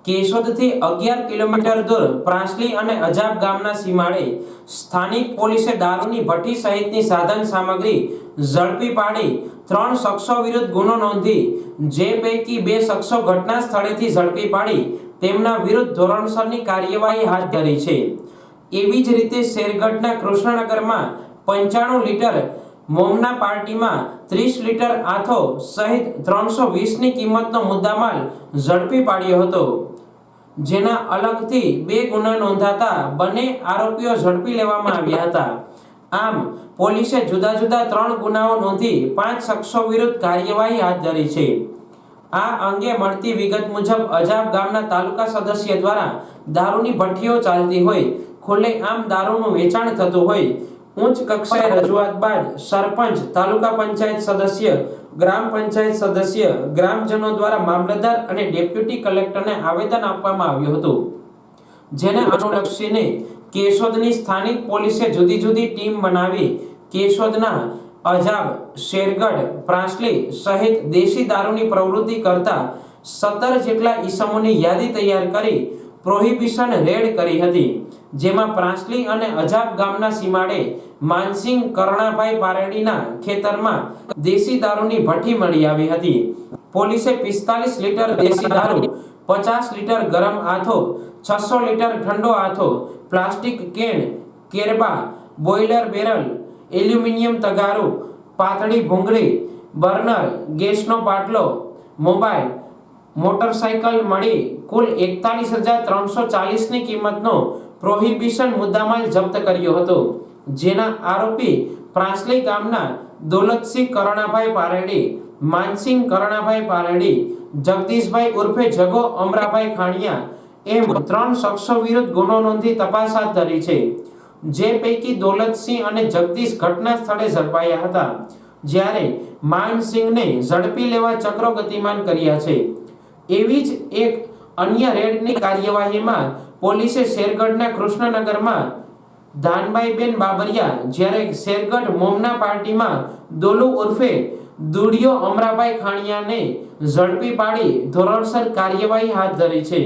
કેશોદથી 11 kilometre દૂર પ્રાંસલી અને અજાબ ગામના સીમાડે સ્થાનિક પોલીસે દારૂની ભઠ્ઠી સહિતની સાધન સામગ્રી ઝડપી પાડી 3 શખ્સો વિરુદ્ધ ગુનો નોંધી, જે પૈકી 2 શખ્સો ઘટના સ્થળેથી ઝડપી પાડી તેમના વિરુદ્ધ ધોરણસરની કાર્યવાહી હાથ ધરી છે। એવી જ રીતે શેરગઢના કૃષ્ણનગરમાં 95 લીટર મોમના પાર્ટીમાં 30 લીટર આથો સહિત 320ની કિંમતનો મુદ્દામાલ ઝડપી પાડ્યો હતો, જેના અલગથી 2 ગુના નોંધાતા બંને આરોપીઓ ઝડપી લેવામાં આવ્યા હતા। આમ પોલીસે જુદા જુદા 3 ગુનાઓ નોંધી 5 શખ્સો વિરુદ્ધ કાર્યવાહી હાથ ધરી છે। આ અંગે મળતી વિગત મુજબ અજાબ ગામના તાલુકા સદસ્ય દ્વારા દારૂની ભઠ્ઠીઓ ચાલતી હોય, ખુલ્લેઆમ દારૂનું વેચાણ થતું હોય, ઉચ્ચ કક્ષાએ રજૂઆત બાદ સરપંચ, તાલુકા પંચાયત સદસ્ય, ગ્રામ પંચાયત સદસ્ય, ગ્રામજનો દ્વારા મામલતદાર અને ડેપ્યુટી કલેક્ટરને આવેદન આપવામાં આવ્યું હતું, જેને અનુલક્ષીને કેશોદની સ્થાનિક પોલીસે જુદી જુદી ટીમ બનાવી કેશોદના અજાબ, શેરગઢ, પ્રાંસલી સહિત દેશી દારૂની પ્રવૃત્તિ કરતા 17 જેટલા ઈસમોની યાદી તૈયાર કરી પ્રોહિબિશન રેડ કરી હતી, જેમાં પ્રાંસલી અને અજાબ ગામના સીમાડે માનસિંગ કરણાભાઈ પારેડીના ખેતરમાં દેશી દારૂની ભઠ્ઠી મળી આવી હતી। પોલીસે 45 લીટર દેશી દારૂ, 50 લીટર ગરમ આથો, 600 લીટર ઠંડો આથો, પ્લાસ્ટિક કેન, કેરબા, બોઇલર બેરલ, એલ્યુમિનિયમ તગારું, પાતળી ભૂંગળી, બર્નર, ગેસનો પાટલો, મોબાઈલ, મોટરસાયકલ મળી કુલ 41,340ની કિંમતનો પ્રોહિબિશન મુદ્દામાલ જપ્ત કર્યો હતો, જેના આરોપી પ્રાંસલી ગામના દોલતસિંહ કરણાભાઈ પારેડી, માનસિંગ કરણાભાઈ પારેડી, જગદીશભાઈ ઉર્ફે જગો અમરાભાઈ ખાણિયા એમ 3 શખ્સો વિરુદ્ધ ગુનો નોંધી તપાસ હાથ ધરી છે, જે પૈકી દોલતસિંહ અને જગદીશ ઘટના સ્થળે ઝડપાયા હતા, જ્યારે માનસિંગને ઝડપી લેવા ચક્રો ગતિમાન કર્યા છે। એવી જ એક અન્ય રેડની કાર્યવાહીમાં પોલીસે શેરગઢના કૃષ્ણનગરમાં ધાનબાઈબેન બાબરિયા, જ્યારે શેરગઢ મોમના પાર્ટીમાં દોલુ ઉર્ફે દુડિયો અમરાભાઈ ખાણિયાને ઝડપી પાડી ધોરણસર કાર્યવાહી હાથ ધરી છે।